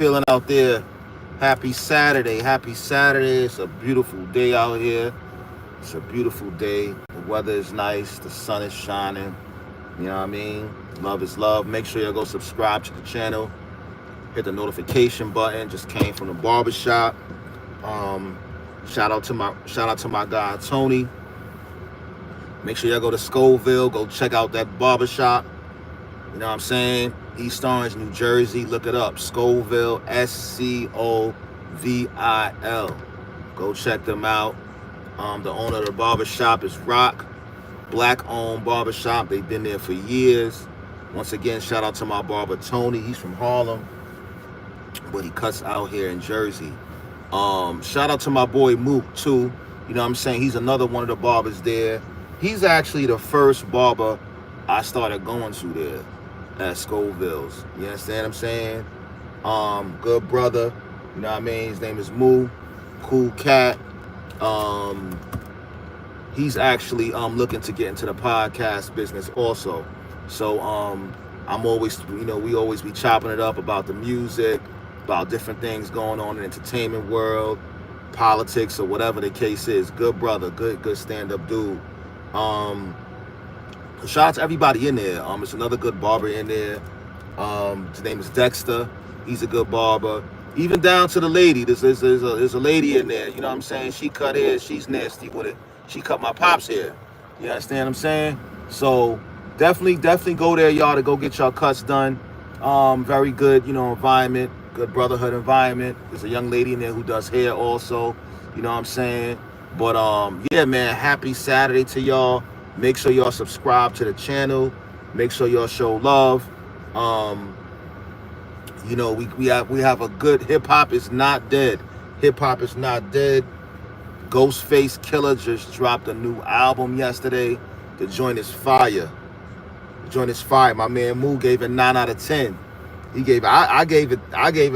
feeling out there? Happy Saturday. Happy Saturday. It's a beautiful day out here. It's a beautiful day. The weather is nice. The sun is shining. You know what I mean? Love is love. Make sure you go subscribe to the channel. Hit the notification button. Just came from the barbershop. Um, shout out to my guy Tony. Make sure y'all go to Scoville. Go check out that barbershop. You know what I'm saying? East Orange, New Jersey. Look it up. Scoville, Scovil. Go check them out. The owner of the barbershop is Rock. Black-owned barbershop. They've been there for years. Once again, shout out to my barber, Tony. He's from Harlem, but he cuts out here in Jersey. Shout out to my boy Mook, too. You know what I'm saying? He's another one of the barbers there. He's actually the first barber I started going to there at Scoville's. You understand what I'm saying? Good brother. You know what I mean? His name is Moo. Cool cat. He's actually looking to get into the podcast business also. So I'm always, we always be chopping it up about the music, about different things going on in the entertainment world, politics, or whatever the case is. Good brother, good stand-up dude. Shout out to everybody in there. It's another good barber in there. His name is Dexter. He's a good barber. Even down to the lady. There's a lady in there. You know what I'm saying? She cut hair. She's nasty with it. She cut my pop's hair. You understand what I'm saying? So definitely go there, y'all, to go get y'all cuts done. Very good, environment. Good brotherhood environment. There's a young lady in there who does hair also. You know what I'm saying? But yeah, man, happy Saturday to y'all. Make sure y'all subscribe to the channel. Make sure y'all show love. We have a good hip hop is not dead. Hip hop is not dead. Ghostface Killer just dropped a new album yesterday. The joint is fire. My man Moo gave it 9 out of 10. He gave it. I gave it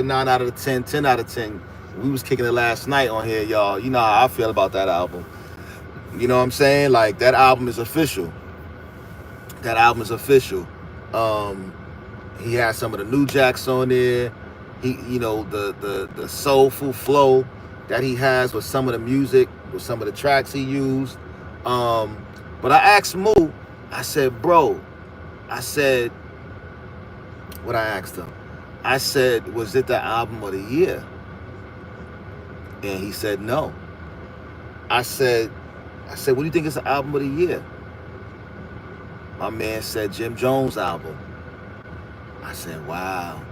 9 out of 10. 10 out of 10. We was kicking it last night on here, y'all. You know how I feel about that album. You know what I'm saying? Like, that album is official. He has some of the new jacks on there. The soulful flow that he has with some of the music, with some of the tracks he used. But I asked Moo, I said, what I asked him? I said, was it the album of the year? And he said, no. I said, what do you think is the album of the year? My man said Jim Jones album. I said, wow.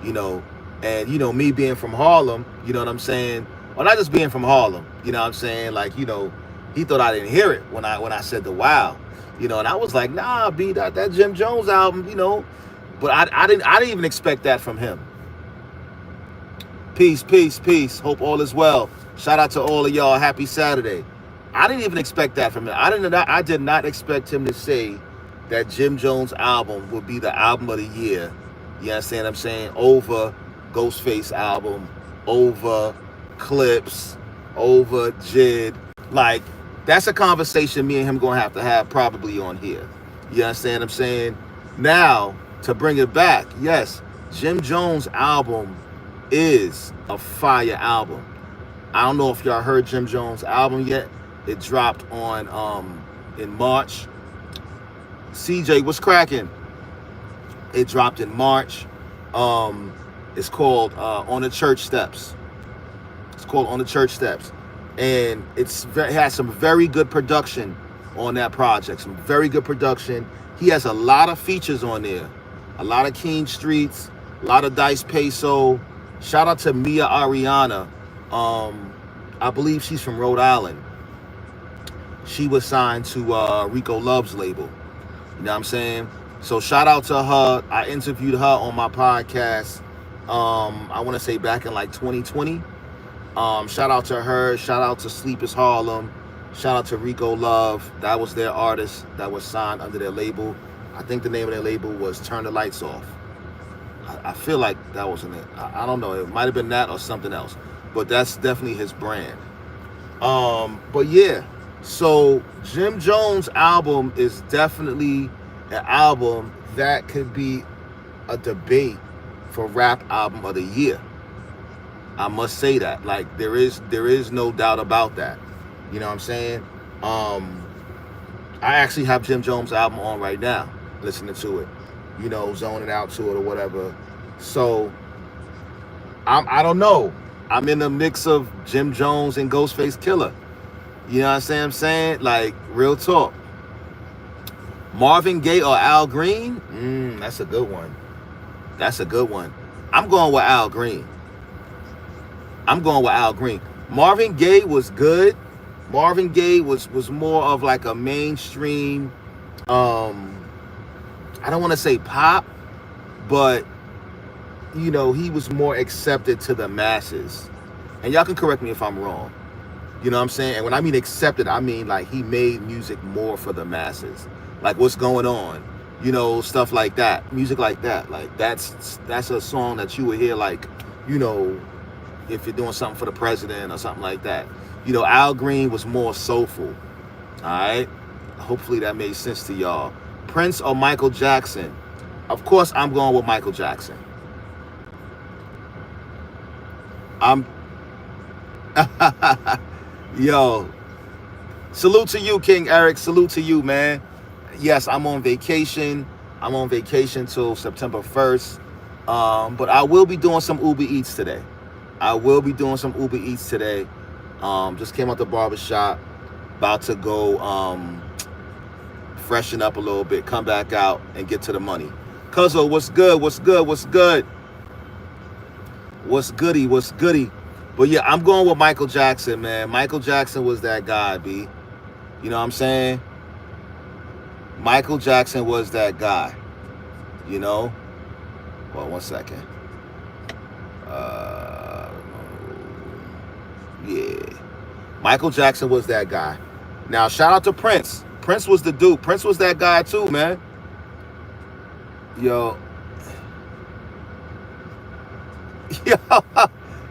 Me being from Harlem, you know what I'm saying? Well, not just being from Harlem, you know what I'm saying? Like, he thought I didn't hear it when I said the wow. And I was like, nah, B, that Jim Jones album, But I didn't even expect that from him. Peace. Hope all is well. Shout out to all of y'all. Happy Saturday. I didn't even expect that from him. I did not expect him to say that Jim Jones album would be the album of the year. You understand what I'm saying? Over Ghostface album, over Clips, over Jid. Like, that's a conversation me and him gonna have to have probably on here. You understand what I'm saying? Now, to bring it back, yes, Jim Jones album is a fire album. I don't know if y'all heard Jim Jones album yet. It dropped on in March. CJ, what's cracking? It dropped in March. It's called On the Church Steps. And it has some very good production on that project. Some very good production. He has a lot of features on there. A lot of King Streets, a lot of Dice Peso. Shout out to Mia Ariana. I believe she's from Rhode Island. She was signed to Rico Love's label. You know what I'm saying? So shout out to her. I interviewed her on my podcast, I want to say back in like 2020. Shout out to her. Shout out to Sleepers Harlem. Shout out to Rico Love. That was their artist that was signed under their label. I think the name of their label was Turn the Lights Off. I feel like that wasn't it. I don't know. It might have been that or something else. But that's definitely his brand. But yeah. So Jim Jones album is definitely an album that could be a debate for rap album of the year. I must say that. Like there is no doubt about that. You know what I'm saying? Um, I actually have Jim Jones' album on right now, listening to it. You know, zoning out to it or whatever. So I don't know. I'm in the mix of Jim Jones and Ghostface Killer. You know what I'm saying? Like real talk. Marvin Gaye or Al Green? That's a good one. That's a good one. I'm going with Al Green. I'm going with Al Green. Marvin Gaye was good. Marvin Gaye was more of like a mainstream, I don't want to say pop, but you know, he was more accepted to the masses. And y'all can correct me if I'm wrong. You know what I'm saying? And when I mean accepted, I mean like he made music more for the masses. Like what's going on? You know, stuff like that. Music like that. Like that's a song that you would hear like, you know, if you're doing something for the president or something like that. You know, Al Green was more soulful. All right? Hopefully that made sense to y'all. Prince or Michael Jackson? Of course I'm going with Michael Jackson. I'm yo, salute to you, King Eric. Salute to you, man. Yes, I'm on vacation. I'm on vacation till September 1st. But I will be doing some Uber Eats today. Just came out the barbershop. About to go freshen up a little bit, come back out and get to the money. Cuzzo, what's good? What's good? What's good? What's goody? What's goody? But yeah, I'm going with Michael Jackson, man. Michael Jackson was that guy, B. You know what I'm saying? Michael Jackson was that guy. You know? Well, 1 second. Yeah. Michael Jackson was that guy. Now, shout out to Prince. Prince was the dude. Prince was that guy too, man. Yo.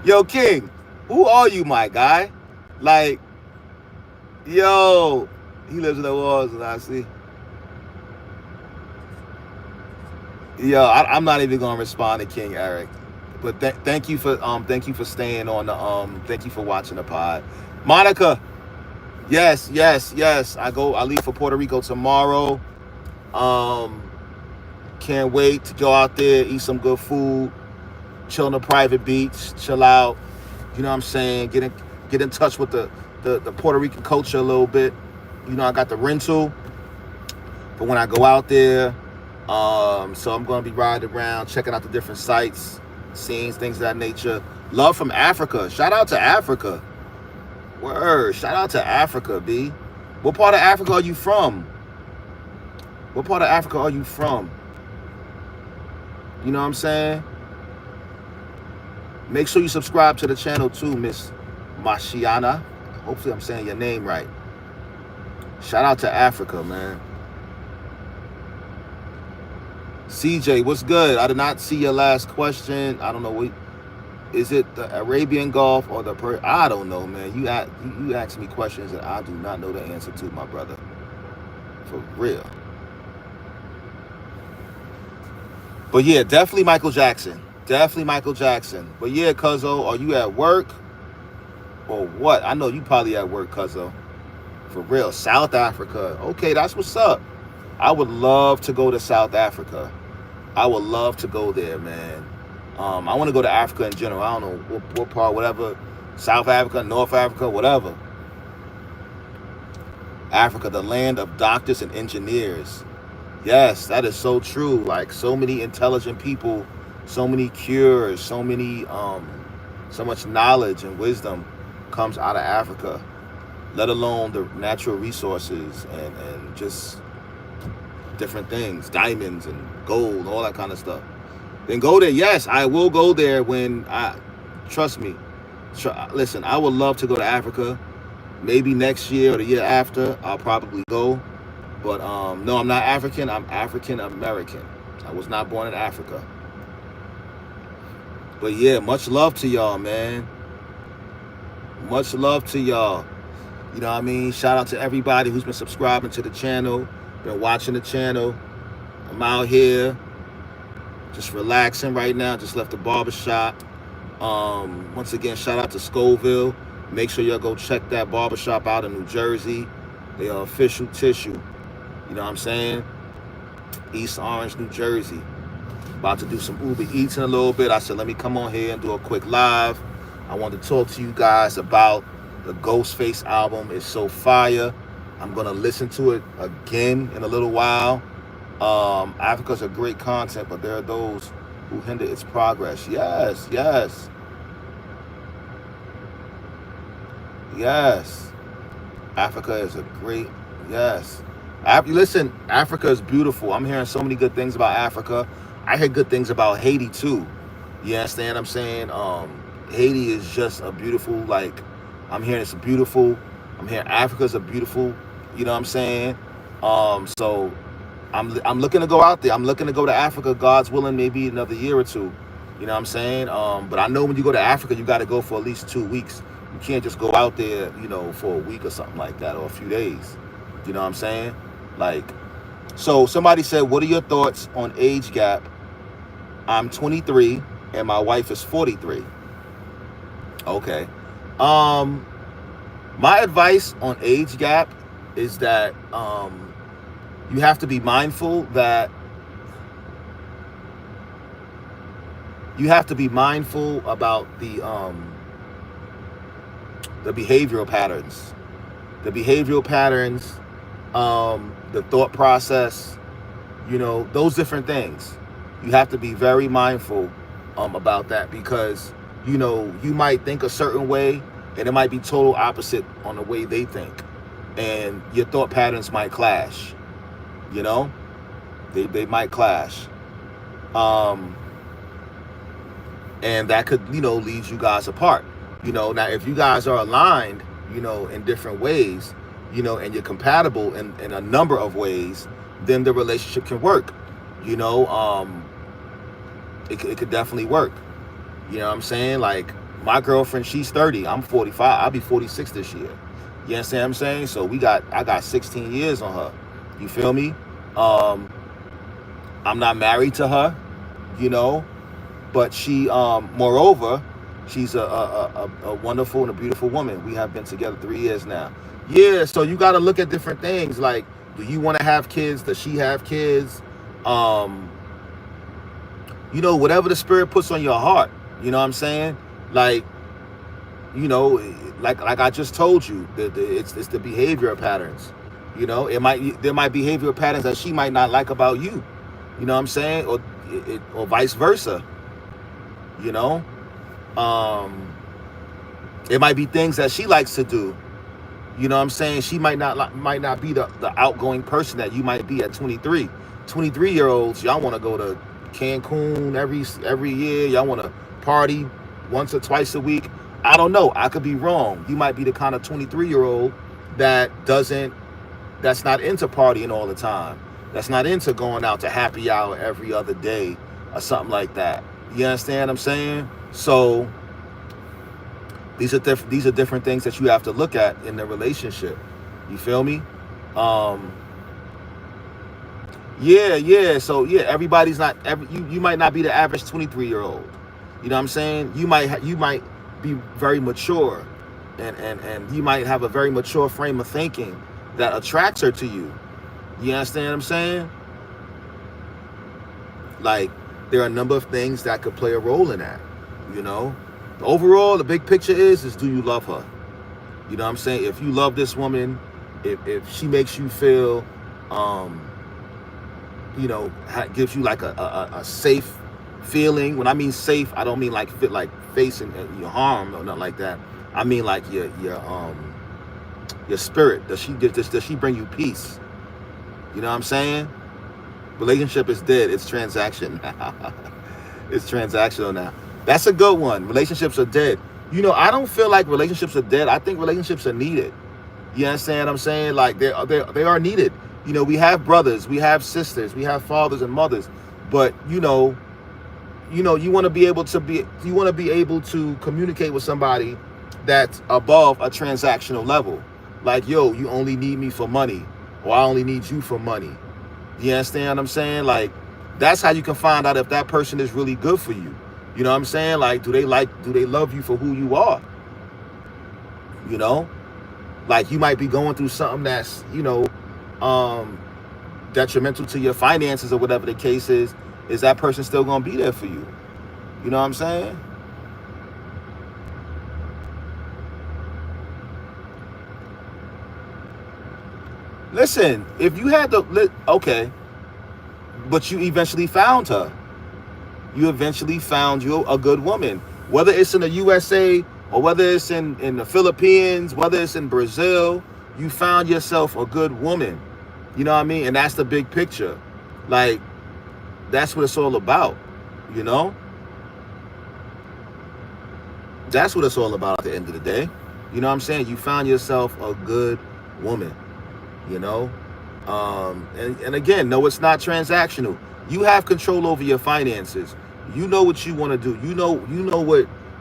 Yo, King. Who are you, my guy? Like, yo. He lives in the walls, and I see. Yo, I'm not even gonna respond to King Eric, but thank you for staying on the thank you for watching the pod, Monica. Yes. I leave for Puerto Rico tomorrow. Can't wait to go out there, eat some good food, chill on a private beach, chill out. You know what I'm saying? Get in touch with the Puerto Rican culture a little bit. You know, I got the rental for when I go out there. So I'm going to be riding around, checking out the different sites, scenes, things of that nature. Love from Africa. Shout out to Africa. Word. Shout out to Africa, B. What part of Africa are you from? You know what I'm saying? Make sure you subscribe to the channel too, Miss Mashiana. Hopefully I'm saying your name right. Shout out to Africa, man. CJ, what's good? I did not see your last question. I don't know what is it, the Arabian Gulf or the I don't know, man. You ask me questions that I do not know the answer to, my brother. For real. But yeah, definitely Michael Jackson. But yeah, Cuzzo, are you at work or what? I know you probably at work, Cuzzo. For real. South Africa. Okay, that's what's up. I would love to go to South Africa. I would love to go there, man. I want to go to Africa in general. I don't know what part, whatever. South Africa, North Africa, whatever. Africa, the land of doctors and engineers. Yes, that is so true. Like so many intelligent people, so many cures, so much knowledge and wisdom comes out of Africa, let alone the natural resources and just different things, diamonds and gold, all that kind of stuff. Then go there. Yes, I will go there trust me. Listen, I would love to go to Africa. Maybe next year or the year after, I'll probably go. But no, I'm not African. I'm African American. I was not born in Africa. But yeah, much love to y'all, man. Much love to y'all. You know what I mean? Shout out to everybody who's been subscribing to the channel, been watching the channel. I'm out here just relaxing right now. Just left the barbershop. Once again, shout out to Scoville. Make sure y'all go check that barbershop out in New Jersey. They are official tissue. You know what I'm saying? East Orange, New Jersey. About to do some Uber Eats in a little bit. I said, let me come on here and do a quick live. I want to talk to you guys about the Ghostface album. It's so fire. I'm going to listen to it again in a little while. Africa's a great content, but there are those who hinder its progress. Yes, yes. Yes. Africa is a great, yes. Listen, Africa is beautiful. I'm hearing so many good things about Africa. I hear good things about Haiti too. You understand what I'm saying? Haiti is just a beautiful, like, I'm hearing it's beautiful. I'm hearing Africa's a beautiful, you know what I'm saying? So I'm looking to go out there. I'm looking to go to Africa, God's willing, maybe another year or two. You know what I'm saying? But I know when you go to Africa, you got to go for at least 2 weeks. You can't just go out there, you know, for a week or something like that, or a few days. You know what I'm saying? Like, so somebody said, what are your thoughts on age gap? I'm 23 and my wife is 43. Okay. My advice on age gap is that you have to be mindful that you have to be mindful about the behavioral patterns. The behavioral patterns, the thought process, you know, those different things. You have to be very mindful about that, because, you know, you might think a certain way and it might be total opposite on the way they think. And your thought patterns might clash, you know? They might clash. And that could, you know, lead you guys apart. You know, now if you guys are aligned, you know, in different ways, you know, and you're compatible in a number of ways, then the relationship can work. You know, it could definitely work. You know what I'm saying? Like, my girlfriend, she's 30. I'm 45. I'll be 46 this year. You understand what I'm saying? So I got 16 years on her. You feel me? I'm not married to her, you know, but she, moreover, she's a wonderful and a beautiful woman. We have been together 3 years now. Yeah, so you got to look at different things. Like, do you want to have kids? Does she have kids? You know, whatever the spirit puts on your heart. You know what I'm saying? Like, you know, like I just told you, it's the behavior patterns. You know, there might be behavioral patterns that she might not like about you. You know what I'm saying? Or vice versa. You know, it might be things that she likes to do. You know what I'm saying? She might not be the outgoing person that you might be at 23. 23-year-olds, y'all want to go to Cancun every year. Y'all want to party once or twice a week. I don't know. I could be wrong. You might be the kind of 23-year-old that's not into partying all the time. That's not into going out to happy hour every other day or something like that. You understand what I'm saying? So these are different things that you have to look at in the relationship. You feel me? Yeah. So yeah, everybody's not you might not be the average 23-year-old. You know what I'm saying? You might be very mature, and you might have a very mature frame of thinking that attracts her to you. You understand what I'm saying? Like, there are a number of things that could play a role in that. You know, overall, the big picture is do you love her? You know what I'm saying? If you love this woman, if she makes you feel, you know, gives you like a safe feeling. When I mean safe, I don't mean like facing your harm or nothing like that. I mean like your spirit. Does she bring you peace? You know what I'm saying? Relationship is dead. It's transaction. It's transactional now. That's a good one. Relationships are dead. You know, I don't feel like relationships are dead. I think relationships are needed. You understand what I'm saying? Like, they are needed. You know, we have brothers, we have sisters, we have fathers and mothers, but you want to be able to communicate with somebody that's above a transactional level. Like, yo, you only need me for money, or I only need you for money. You understand what I'm saying? Like, that's how you can find out if that person is really good for you. You know what I'm saying? Like, do they love you for who you are? You know, like you might be going through something that's, um, detrimental to your finances or whatever the case is. Is that person still gonna be there for you? You know what I'm saying? Listen, if you had to, okay, but you eventually found her. You eventually found you a good woman. Whether it's in the USA or whether it's in the Philippines, whether it's in Brazil, you found yourself a good woman. You know what I mean? And that's the big picture. Like, that's what it's all about, you know? That's what it's all about at the end of the day. You know what I'm saying? You found yourself a good woman, you know? And again, no, it's not transactional. You have control over your finances. You know what you want to do. You know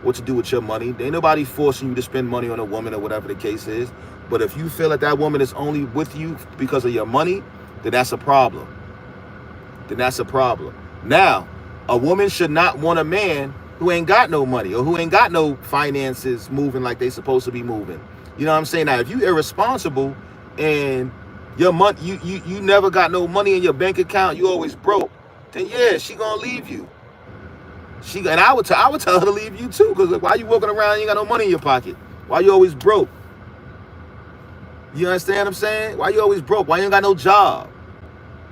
what to do with your money. Ain't nobody forcing you to spend money on a woman or whatever the case is. But if you feel that that woman is only with you because of your money, then that's a problem. Now, a woman should not want a man who ain't got no money or who ain't got no finances moving like they supposed to be moving. You know what I'm saying? Now, if you irresponsible and your money, you never got no money in your bank account, you always broke, then yeah, she gonna leave you. And I would tell her to leave you too, because like, why you walking around and you ain't got no money in your pocket? Why you always broke? You understand what I'm saying? Why you always broke? Why you ain't got no job?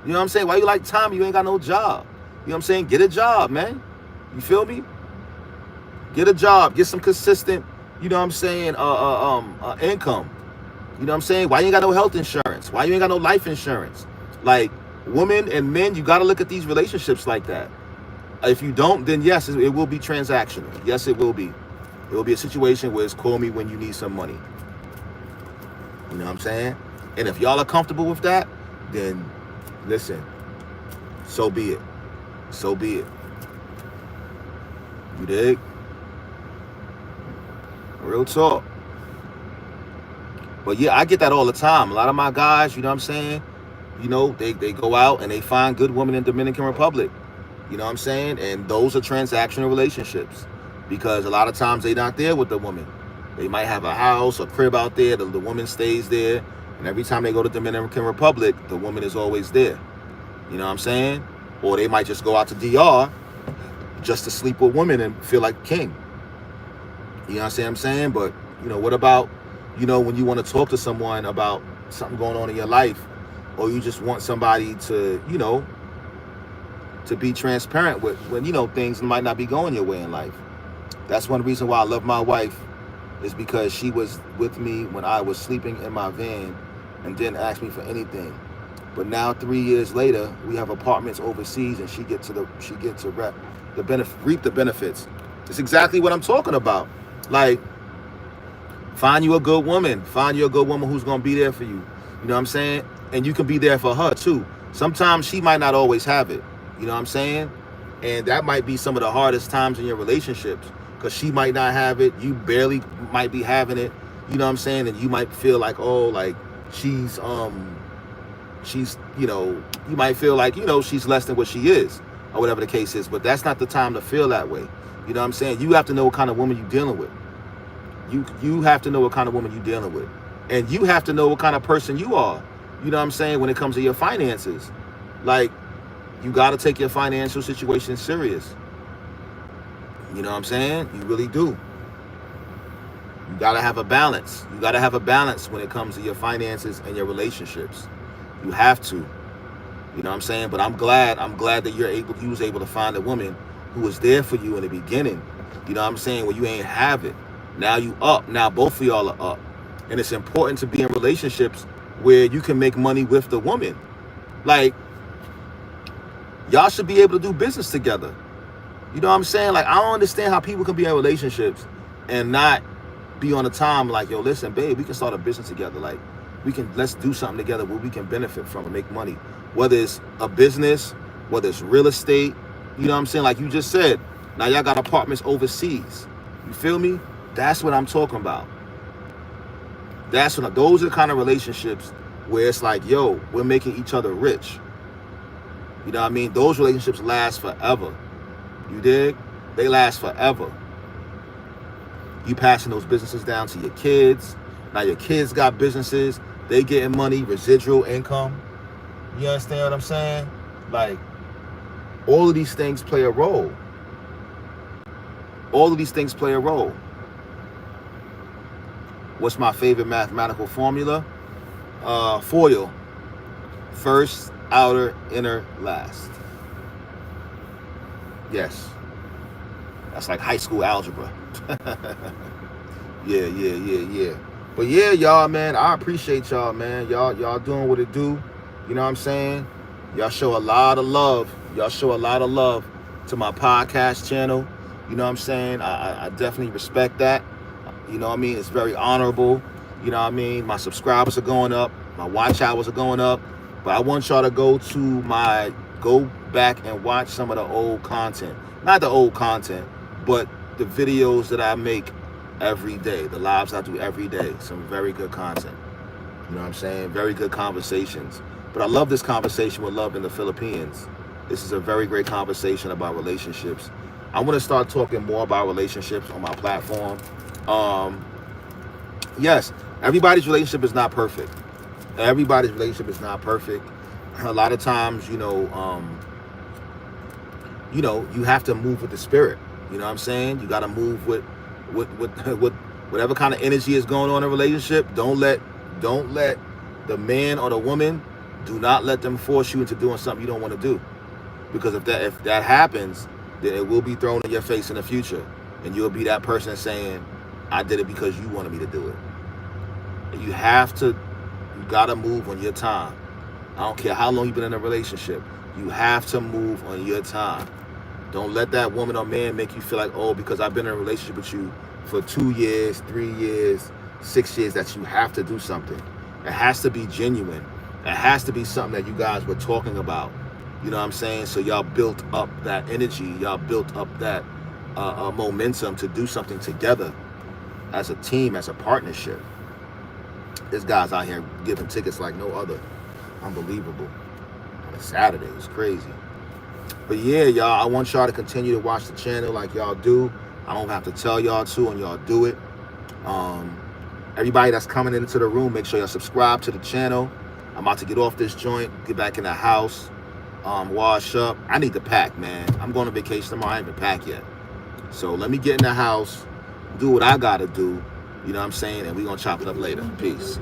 You know what I'm saying? Why you like Tommy? You ain't got no job. You know what I'm saying? Get a job, man. You feel me? Get a job. Get some consistent, you know what I'm saying, income. You know what I'm saying? Why you ain't got no health insurance? Why you ain't got no life insurance? Like, women and men, you got to look at these relationships like that. If you don't, then yes, it will be transactional. Yes, it will be. It will be a situation where it's call me when you need some money. You know what I'm saying? And if y'all are comfortable with that, then listen, so be it. So be it. You dig? Real talk. But yeah, I get that all the time. A lot of my guys, you know what I'm saying? You know, they go out and they find good women in Dominican Republic. You know what I'm saying? And those are transactional relationships. Because a lot of times they're not there with the woman. They might have a house, a crib out there. The woman stays there. And every time they go to Dominican Republic, the woman is always there. You know what I'm saying? Or they might just go out to DR just to sleep with women and feel like a king. You know what I'm saying? But, you know, what about, you know, when you want to talk to someone about something going on in your life, or you just want somebody to, you know, to be transparent with when, you know, things might not be going your way in life. That's one reason why I love my wife, is because she was with me when I was sleeping in my van and didn't ask me for anything. But now 3 years later, we have apartments overseas, and she gets to reap the benefits. It's exactly what I'm talking about. Like, find you a good woman. Find you a good woman who's gonna be there for you. You know what I'm saying? And you can be there for her too. Sometimes she might not always have it. You know what I'm saying? And that might be some of the hardest times in your relationships, because she might not have it. You barely might be having it. You know what I'm saying? And you might feel like, oh, like she's, you know, you might feel like, you know, she's less than what she is, or whatever the case is. But that's not the time to feel that way. You know what I'm saying? You have to know what kind of woman you're dealing with. You have to know what kind of woman you're dealing with. And you have to know what kind of person you are. You know what I'm saying? When it comes to your finances. Like, you got to take your financial situation serious. You know what I'm saying? You really do. You got to have a balance. You got to have a balance when it comes to your finances and your relationships. You have to. You know what I'm saying? But I'm glad that you was able to find a woman who was there for you in the beginning. You know what I'm saying? When you ain't have it. Now you up. Now both of y'all are up. And it's important to be in relationships where you can make money with the woman. Like, y'all should be able to do business together. You know what I'm saying? Like, I don't understand how people can be in relationships and not be on the time like, yo, listen, babe, we can start a business together. Like, let's do something together where we can benefit from and make money. Whether it's a business, whether it's real estate, you know what I'm saying? Like you just said, now y'all got apartments overseas. You feel me? That's what I'm talking about. Those are the kind of relationships where it's like, yo, we're making each other rich. You know what I mean? Those relationships last forever. You dig? They last forever. You passing those businesses down to your kids. Now your kids got businesses. They getting money, residual income. You understand what I'm saying? Like, all of these things play a role. All of these things play a role. What's my favorite mathematical formula? FOIL. First, outer, inner, last. Yes. That's like high school algebra. Yeah. But yeah, y'all, man, I appreciate y'all, man. Y'all doing what it do. You know what I'm saying? Y'all show a lot of love. Y'all show a lot of love to my podcast channel. You know what I'm saying? I definitely respect that. You know what I mean? It's very honorable. You know what I mean? My subscribers are going up. My watch hours are going up. But I want y'all to go back and watch some of the old content. Not the old content, but the videos that I make every day. The lives I do every day. Some very good content. You know what I'm saying? Very good conversations. But I love this conversation with Love in the Philippines. This is a very great conversation about relationships. I want to start talking more about relationships on my platform. Yes, everybody's relationship is not perfect. Everybody's relationship is not perfect. A lot of times, you have to move with the spirit. You know what I'm saying? You got to move with whatever kind of energy is going on in a relationship. Don't let the man or the woman, do not let them force you into doing something you don't want to do. Because if that happens, then it will be thrown in your face in the future. And you'll be that person saying, I did it because you wanted me to do it. And you got to move on your time. I don't care how long you've been in a relationship. You have to move on your time. Don't let that woman or man make you feel like, oh, because I've been in a relationship with you for 2 years, 3 years, 6 years, that you have to do something. It has to be genuine. It has to be something that you guys were talking about. You know what I'm saying? So y'all built up that energy. Y'all built up that momentum to do something together as a team, as a partnership. This guy's out here giving tickets like no other. Unbelievable. On a Saturday, it's crazy. But yeah, y'all, I want y'all to continue to watch the channel like y'all do. I don't have to tell y'all to, and y'all do it. Everybody that's coming into the room, make sure y'all subscribe to the channel. I'm about to get off this joint, get back in the house, wash up. I need to pack, man. I'm going on vacation tomorrow. I ain't even packed yet. So let me get in the house, do what I got to do. You know what I'm saying? And we're going to chop it up later. Peace.